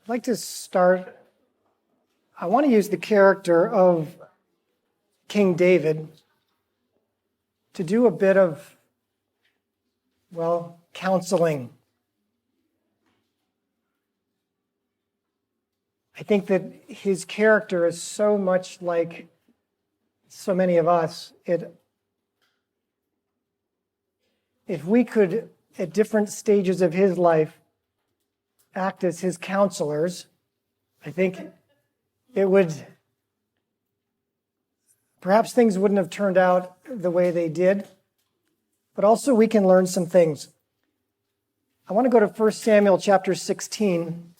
I'd like to start, I want to use the character of King David to do a bit of, counseling. I think that his character is so much like so many of us. If we could, at different stages of his life, act as his counselors, I think perhaps things wouldn't have turned out the way they did, but also we can learn some things. I want to go to 1 Samuel chapter 16.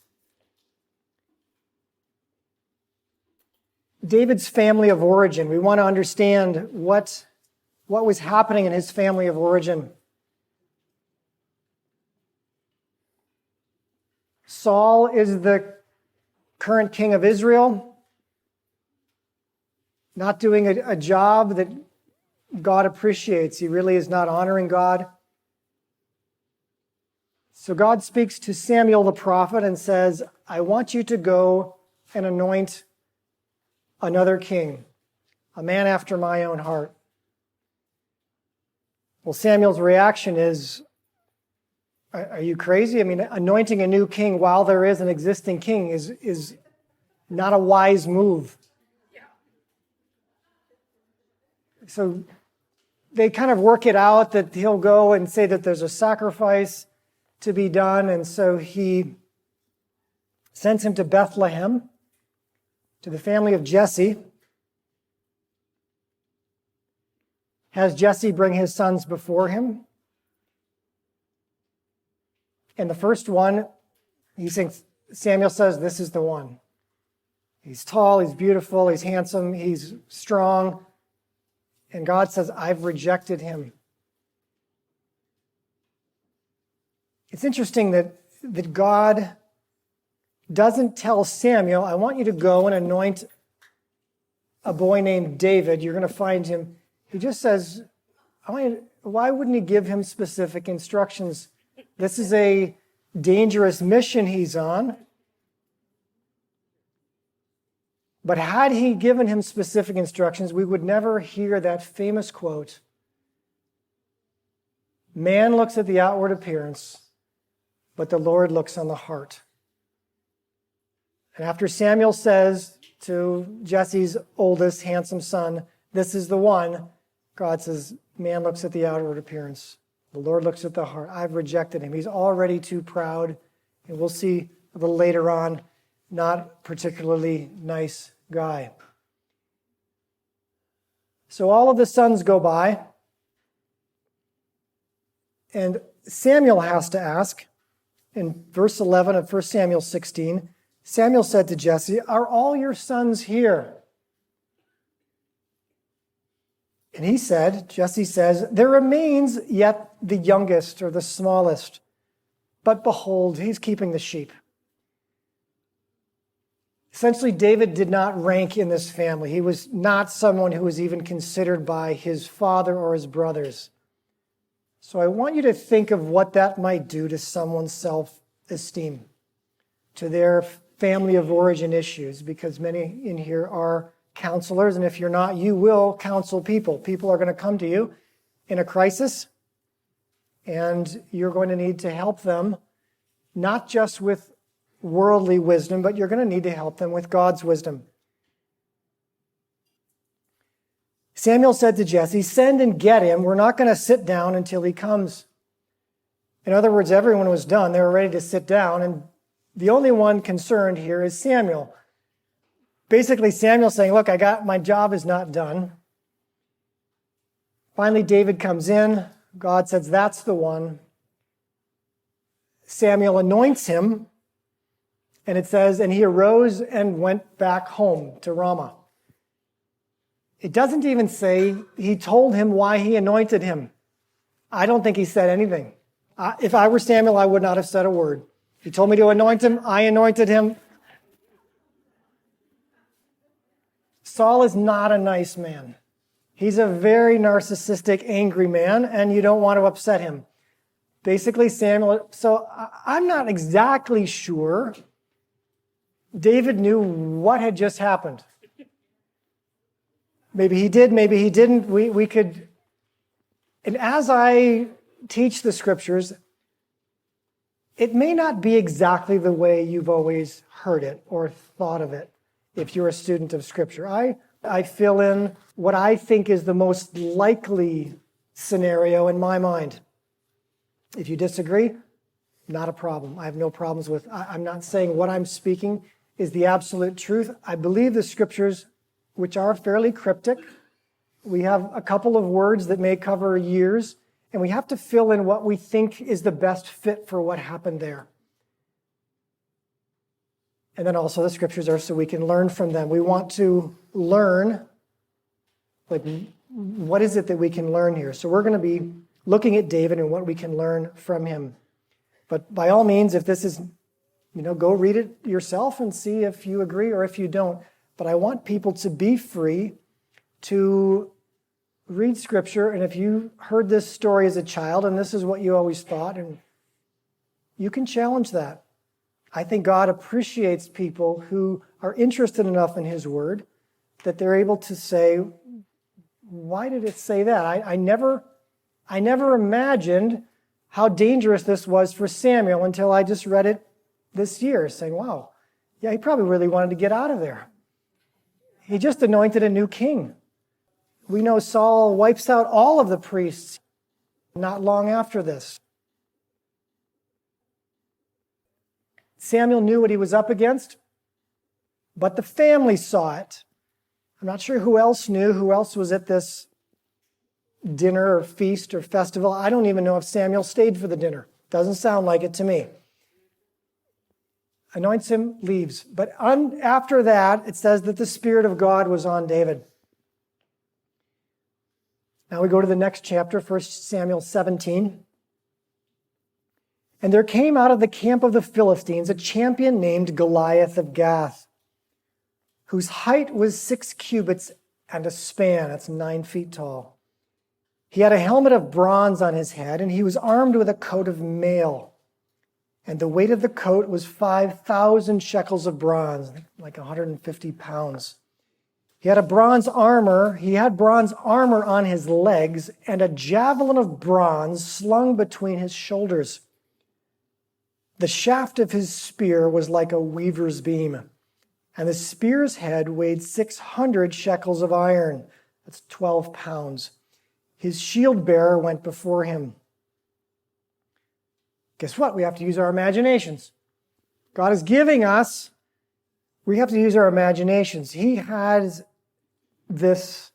David's family of origin. We want to understand what was happening in his family of origin. Saul is the current king of Israel, not doing a job that God appreciates. He really is not honoring God. So God speaks to Samuel the prophet and says, I want you to go and anoint another king, a man after my own heart. Well, Samuel's reaction is, are you crazy? I mean, anointing a new king while there is an existing king is not a wise move. So they kind of work it out that he'll go and say that there's a sacrifice to be done. And so he sends him to Bethlehem, to the family of Jesse. Has Jesse bring his sons before him. And the first one, Samuel says, this is the one. He's tall, he's beautiful, he's handsome, he's strong. And God says, I've rejected him. It's interesting that God doesn't tell Samuel, I want you to go and anoint a boy named David. You're going to find him. He just says, why wouldn't he give him specific instructions? This is a dangerous mission he's on. But had he given him specific instructions, we would never hear that famous quote, man looks at the outward appearance, but the Lord looks on the heart. And after Samuel says to Jesse's oldest handsome son, this is the one, God says, man looks at the outward appearance. The Lord looks at the heart. I've rejected him. He's already too proud. And we'll see a little later on, not particularly nice guy. So all of the sons go by. And Samuel has to ask, in verse 11 of 1 Samuel 16, Samuel said to Jesse, are all your sons here? And Jesse says, there remains yet the youngest or the smallest. But behold, he's keeping the sheep. Essentially, David did not rank in this family. He was not someone who was even considered by his father or his brothers. So I want you to think of what that might do to someone's self-esteem, to their family of origin issues, because many in here are counselors, and if you're not, you will counsel people. People are going to come to you in a crisis, and you're going to need to help them, not just with worldly wisdom, but you're going to need to help them with God's wisdom. Samuel said to Jesse, send and get him. We're not going to sit down until he comes. In other words, everyone was done. They were ready to sit down, and the only one concerned here is Samuel. Basically, Samuel saying, look, my job is not done. Finally, David comes in. God says, that's the one. Samuel anoints him. And it says, and he arose and went back home to Ramah. It doesn't even say he told him why he anointed him. I don't think he said anything. If I were Samuel, I would not have said a word. He told me to anoint him. I anointed him. Saul is not a nice man. He's a very narcissistic, angry man, and you don't want to upset him. Basically, Samuel, so I'm not exactly sure David knew what had just happened. Maybe he did, maybe he didn't. We could. And as I teach the scriptures, it may not be exactly the way you've always heard it or thought of it if you're a student of scripture. I fill in what I think is the most likely scenario in my mind. If you disagree, not a problem. I have no problems with. I'm not saying what I'm speaking is the absolute truth. I believe the scriptures, which are fairly cryptic. We have a couple of words that may cover years, and we have to fill in what we think is the best fit for what happened there. And then also the scriptures are so we can learn from them. We want to learn, like, what is it that we can learn here? So we're going to be looking at David and what we can learn from him. But by all means, if this is, go read it yourself and see if you agree or if you don't. But I want people to be free to read scripture. And if you heard this story as a child and this is what you always thought, and you can challenge that. I think God appreciates people who are interested enough in his word that they're able to say, why did it say that? I never imagined how dangerous this was for Samuel until I just read it this year, saying, wow, yeah, he probably really wanted to get out of there. He just anointed a new king. We know Saul wipes out all of the priests not long after this. Samuel knew what he was up against, but the family saw it. I'm not sure who else knew, who else was at this dinner or feast or festival. I don't even know if Samuel stayed for the dinner. Doesn't sound like it to me. Anoints him, leaves. But after that, it says that the Spirit of God was on David. Now we go to the next chapter, 1 Samuel 17. And there came out of the camp of the Philistines a champion named Goliath of Gath, whose height was 6 cubits and a span. That's 9 feet tall. He had a helmet of bronze on his head, and he was armed with a coat of mail. And the weight of the coat was 5,000 shekels of bronze, like 150 pounds. He had bronze armor on his legs, and a javelin of bronze slung between his shoulders. The shaft of his spear was like a weaver's beam, and the spear's head weighed 600 shekels of iron. That's 12 pounds. His shield bearer went before him. Guess what? We have to use our imaginations. God is giving us, we have to use our imaginations. He has this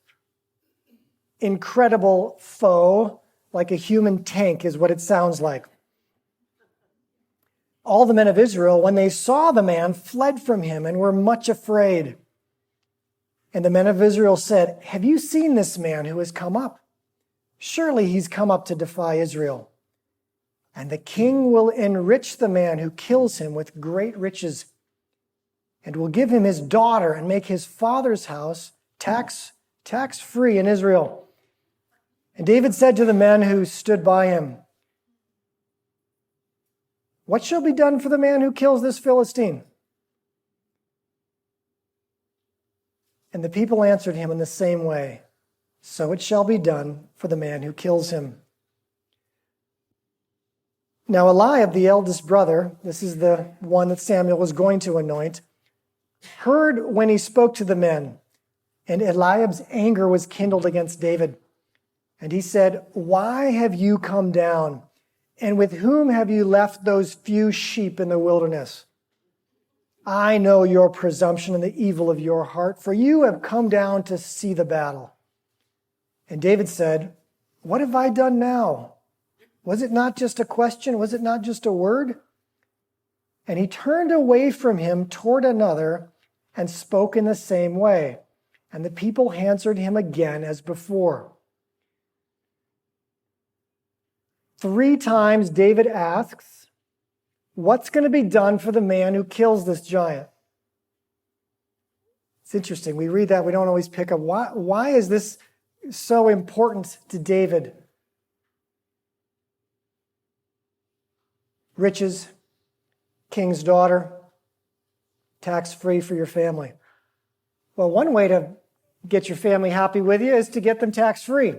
incredible foe, like a human tank is what it sounds like. All the men of Israel, when they saw the man, fled from him and were much afraid. And the men of Israel said, have you seen this man who has come up? Surely he's come up to defy Israel. And the king will enrich the man who kills him with great riches, and will give him his daughter and make his father's house tax-free in Israel. And David said to the men who stood by him, what shall be done for the man who kills this Philistine? And the people answered him in the same way, so it shall be done for the man who kills him. Now Eliab, the eldest brother, this is the one that Samuel was going to anoint, heard when he spoke to the men, and Eliab's anger was kindled against David. And he said, why have you come down? And with whom have you left those few sheep in the wilderness? I know your presumption and the evil of your heart, for you have come down to see the battle. And David said, what have I done now? Was it not just a question? Was it not just a word? And he turned away from him toward another and spoke in the same way. And the people answered him again as before. 3 times David asks, what's going to be done for the man who kills this giant? It's interesting. We read that. We don't always pick up. Why is this so important to David? Riches, king's daughter, tax-free for your family. Well, one way to get your family happy with you is to get them tax-free.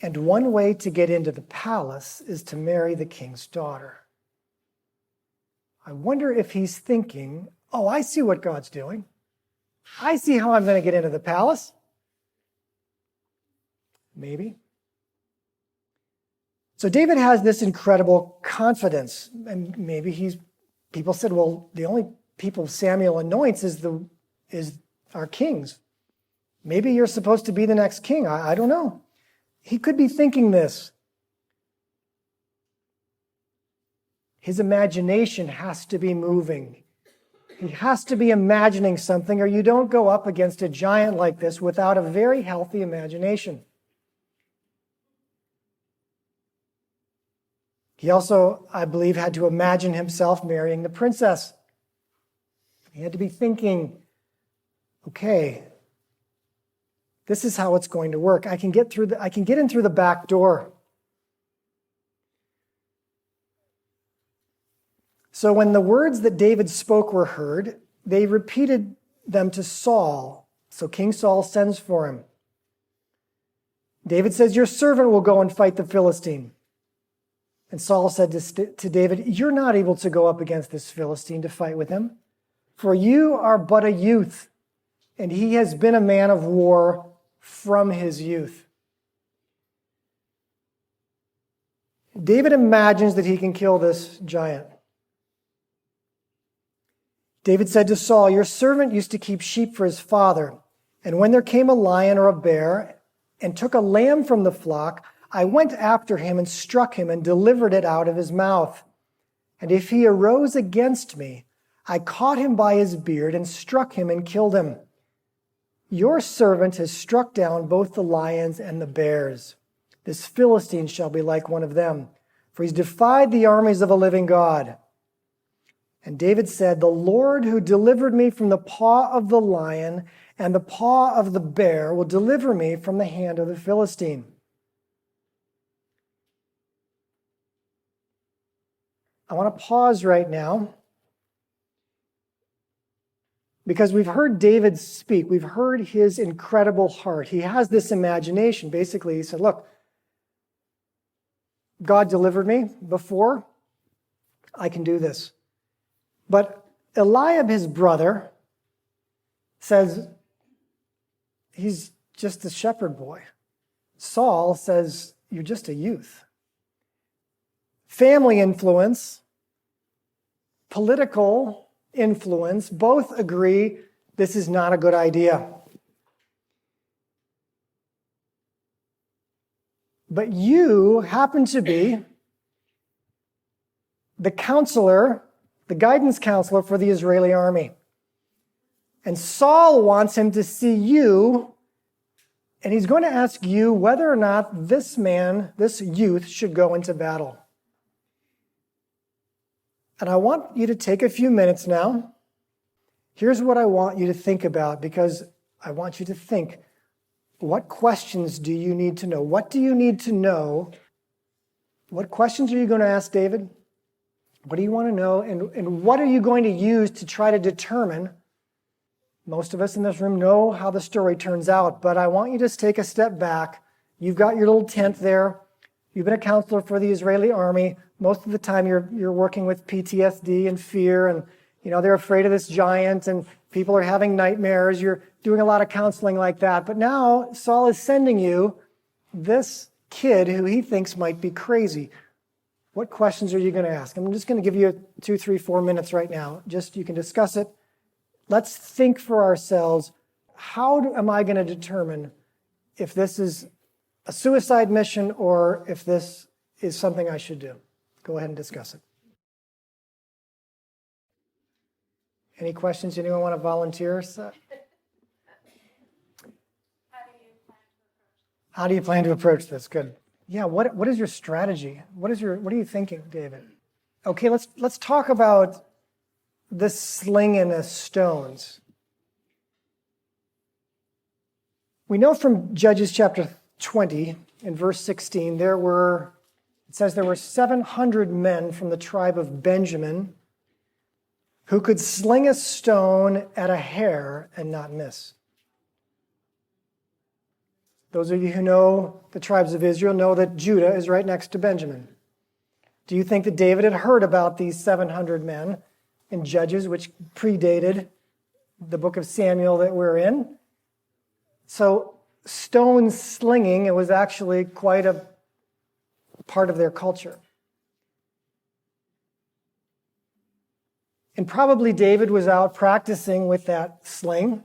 And one way to get into the palace is to marry the king's daughter. I wonder if he's thinking, oh, I see what God's doing. I see how I'm going to get into the palace. Maybe. So David has this incredible confidence. And maybe people said, well, the only people Samuel anoints is our kings. Maybe you're supposed to be the next king. I don't know. He could be thinking this. His imagination has to be moving. He has to be imagining something, or you don't go up against a giant like this without a very healthy imagination. He also, I believe, had to imagine himself marrying the princess. He had to be thinking, okay, this is how it's going to work. I can get in through the back door. So when the words that David spoke were heard, they repeated them to Saul. So King Saul sends for him. David says, your servant will go and fight the Philistine. And Saul said to David, you're not able to go up against this Philistine to fight with him, for you are but a youth, and he has been a man of war from his youth. David imagines that he can kill this giant. David said to Saul, your servant used to keep sheep for his father, and when there came a lion or a bear and took a lamb from the flock, I went after him and struck him and delivered it out of his mouth. And if he arose against me, I caught him by his beard and struck him and killed him. Your servant has struck down both the lions and the bears. This Philistine shall be like one of them, for he's defied the armies of a living God. And David said, the Lord who delivered me from the paw of the lion and the paw of the bear will deliver me from the hand of the Philistine. I want to pause right now because we've heard David speak. We've heard his incredible heart. He has this imagination. Basically, he said, look, God delivered me before. I can do this. But Eliab, his brother, says he's just a shepherd boy. Saul says, you're just a youth. Family influence, political influence, both agree this is not a good idea. But you happen to be the counselor, the guidance counselor for the Israeli army. And Saul wants him to see you, and he's going to ask you whether or not this man, this youth, should go into battle. And I want you to take a few minutes now. Here's what I want you to think about, because I want you to think, what questions do you need to know? What do you need to know? What questions are you going to ask David? What do you want to know? And what are you going to use to try to determine? Most of us in this room know how the story turns out, but I want you to take a step back. You've got your little tent there. You've been a counselor for the Israeli army. Most of the time you're working with PTSD and fear, and they're afraid of this giant, and people are having nightmares. You're doing a lot of counseling like that. But now Saul is sending you this kid who he thinks might be crazy. What questions are you going to ask? I'm just going to give you 2, 3, 4 minutes right now. Just you can discuss it. Let's think for ourselves, how am I going to determine if this is a suicide mission or if this is something I should do? Go ahead and discuss it. Any questions? Anyone want to volunteer? How do you plan to approach this? Good. Yeah, what is your strategy? What are you thinking, David? Okay, let's talk about the sling and the stones. We know from Judges chapter 20 in verse 16, there were It says there were 700 men from the tribe of Benjamin who could sling a stone at a hair and not miss. Those of you who know the tribes of Israel know that Judah is right next to Benjamin. Do you think that David had heard about these 700 men in Judges, which predated the book of Samuel that we're in? So stone slinging, it was actually quite a part of their culture. And probably David was out practicing with that sling.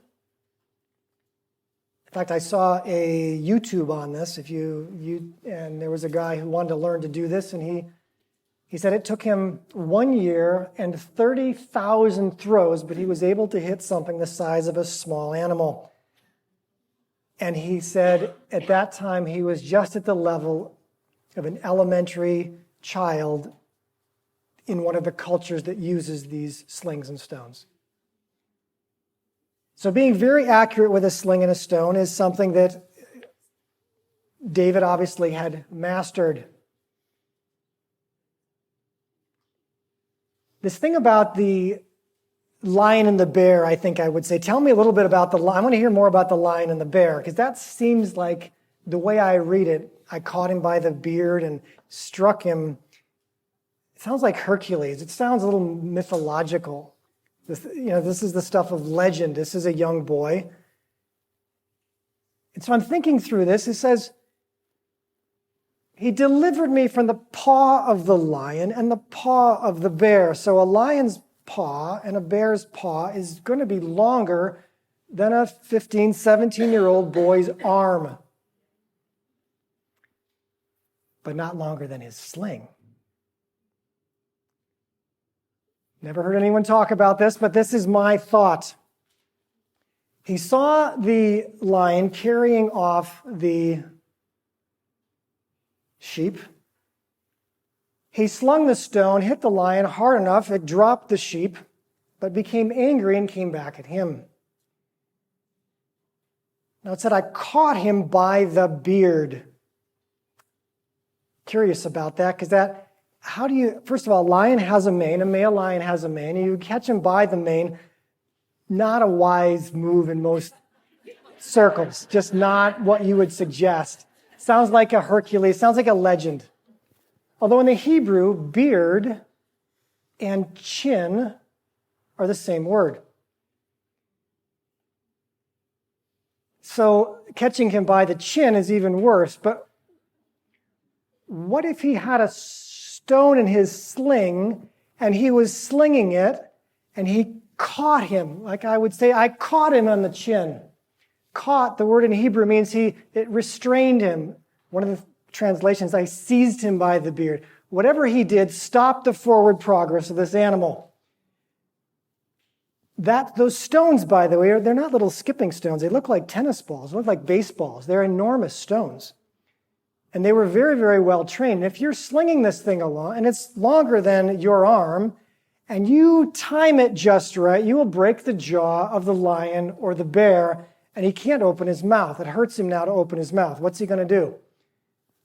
In fact, I saw a YouTube on this. And there was a guy who wanted to learn to do this, and he said it took him 1 year and 30,000 throws, but he was able to hit something the size of a small animal. And he said at that time he was just at the level of an elementary child in one of the cultures that uses these slings and stones. So being very accurate with a sling and a stone is something that David obviously had mastered. This thing about the lion and the bear, I think I would say, tell me a little bit about the lion. I want to hear more about the lion and the bear, because that seems like the way I read it. I caught him by the beard and struck him. It sounds like Hercules. It sounds a little mythological. This is the stuff of legend. This is a young boy. And so I'm thinking through this. It says, he delivered me from the paw of the lion and the paw of the bear. So a lion's paw and a bear's paw is going to be longer than a 15, 17-year-old boy's arm, but not longer than his sling. Never heard anyone talk about this, but this is my thought. He saw the lion carrying off the sheep. He slung the stone, hit the lion hard enough, it dropped the sheep, but became angry and came back at him. Now it said, I caught him by the beard. Curious about that, because first of all, a lion has a mane, a male lion has a mane, and you catch him by the mane, not a wise move in most circles, just not what you would suggest. Sounds like a Hercules, sounds like a legend. Although in the Hebrew, beard and chin are the same word. So catching him by the chin is even worse, but what if he had a stone in his sling and he was slinging it and he caught him? Like I would say, I caught him on the chin. Caught, the word in Hebrew means it restrained him. One of the translations, I seized him by the beard. Whatever he did stopped the forward progress of this animal. Those stones, by the way, they're not little skipping stones. They look like tennis balls. They look like baseballs. They're enormous stones. And they were very, very well trained. And if you're slinging this thing along, and it's longer than your arm, and you time it just right, you will break the jaw of the lion or the bear, and he can't open his mouth. It hurts him now to open his mouth. What's he going to do?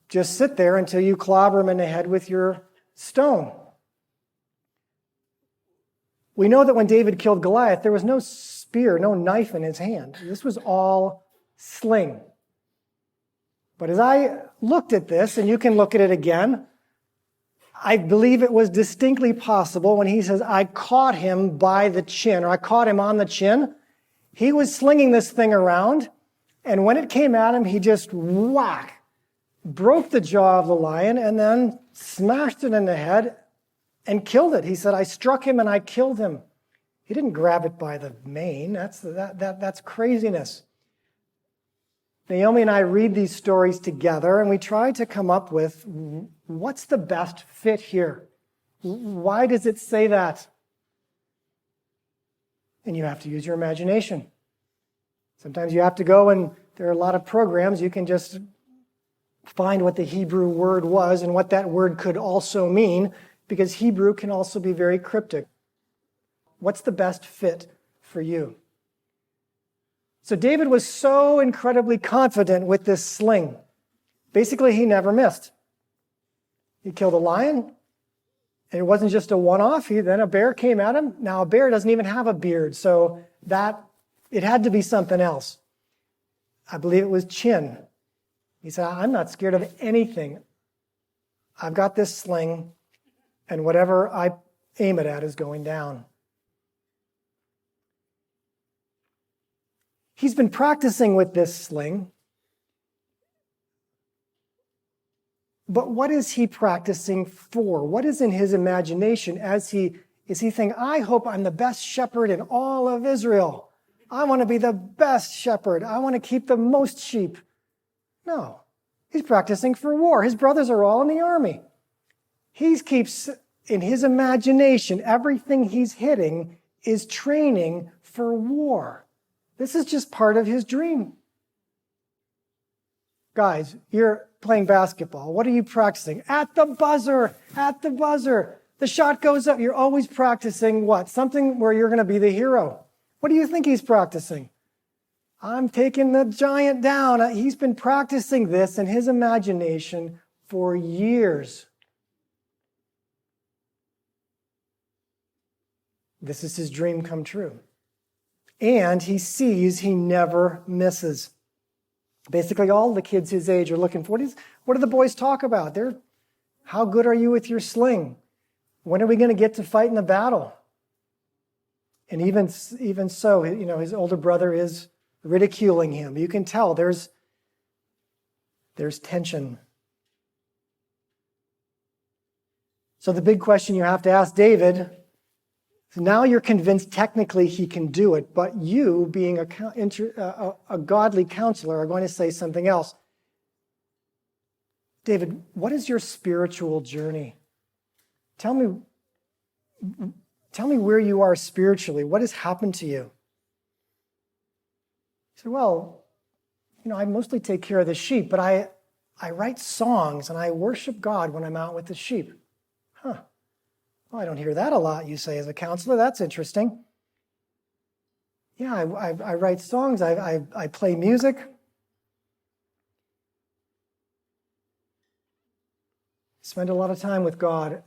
Just sit there until you clobber him in the head with your stone. We know that when David killed Goliath, there was no spear, no knife in his hand. This was all sling. But as I looked at this, and you can look at it again, I believe it was distinctly possible when he says, I caught him by the chin, or I caught him on the chin. He was slinging this thing around, and when it came at him, he just whack, broke the jaw of the lion, and then smashed it in the head and killed it. He said, I struck him and I killed him. He didn't grab it by the mane. That's craziness. Naomi and I read these stories together, and we try to come up with what's the best fit here. Why does it say that? And you have to use your imagination. Sometimes you have to go, and there are a lot of programs. You can just find what the Hebrew word was and what that word could also mean, because Hebrew can also be very cryptic. What's the best fit for you? So David was so incredibly confident with this sling. Basically, he never missed. He killed a lion. And it wasn't just a one-off. Then a bear came at him. Now a bear doesn't even have a beard, so it had to be something else. I believe it was chin. He said, I'm not scared of anything. I've got this sling, and whatever I aim it at is going down. He's been practicing with this sling. But what is he practicing for? What is in his imagination is he thinking, I hope I'm the best shepherd in all of Israel. I want to be the best shepherd. I want to keep the most sheep. No, he's practicing for war. His brothers are all in the army. He keeps, in his imagination, everything he's hitting is training for war. This is just part of his dream. Guys, you're playing basketball. What are you practicing? At the buzzer, at the buzzer. The shot goes up. You're always practicing what? Something where you're going to be the hero. What do you think he's practicing? I'm taking the giant down. He's been practicing this in his imagination for years. This is his dream come true. And he sees he never misses. Basically, all the kids his age are looking for. What do the boys talk about? How good are you with your sling? When are we going to get to fight in the battle? And even so, his older brother is ridiculing him. You can tell there's tension. So the big question you have to ask David, now you're convinced technically he can do it, but you, being a godly counselor, are going to say something else. David, what is your spiritual journey? Tell me where you are spiritually. What has happened to you? He said, well, I mostly take care of the sheep, but I write songs and I worship God when I'm out with the sheep. Huh. Well, I don't hear that a lot, you say, as a counselor. That's interesting. Yeah, I write songs. I play music. Spend a lot of time with God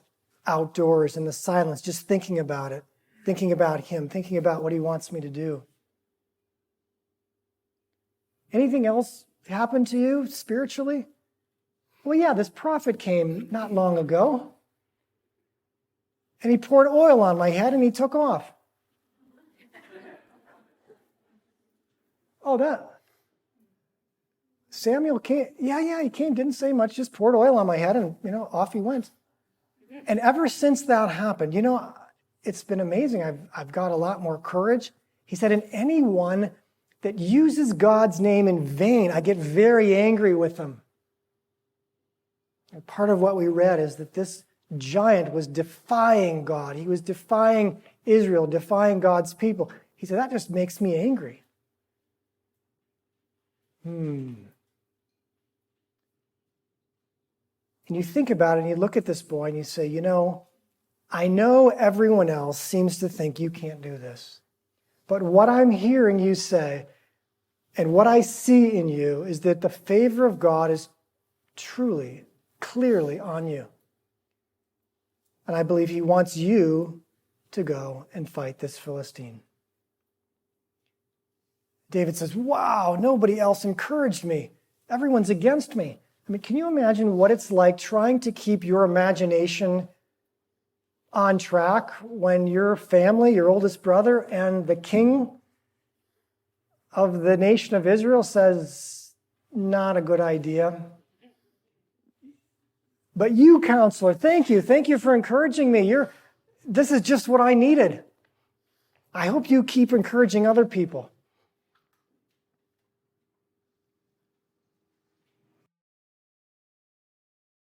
outdoors in the silence, just thinking about it, thinking about him, thinking about what he wants me to do. Anything else happen to you spiritually? Well, yeah, this prophet came not long ago. And he poured oil on my head and he took off. Oh, that. Samuel came. Yeah, he came, didn't say much, just poured oil on my head and, off he went. And ever since that happened, it's been amazing. I've got a lot more courage. He said, and anyone that uses God's name in vain, I get very angry with them. And part of what we read is that this giant was defying God. He was defying Israel, defying God's people. He said, that just makes me angry. And you think about it and you look at this boy and you say, I know everyone else seems to think you can't do this. But what I'm hearing you say and what I see in you is that the favor of God is truly, clearly on you. And I believe he wants you to go and fight this Philistine. David says, wow, nobody else encouraged me. Everyone's against me. Can you imagine what it's like trying to keep your imagination on track when your family, your oldest brother, and the king of the nation of Israel says, not a good idea. But you, counselor, thank you for encouraging me. This is just what I needed. I hope you keep encouraging other people.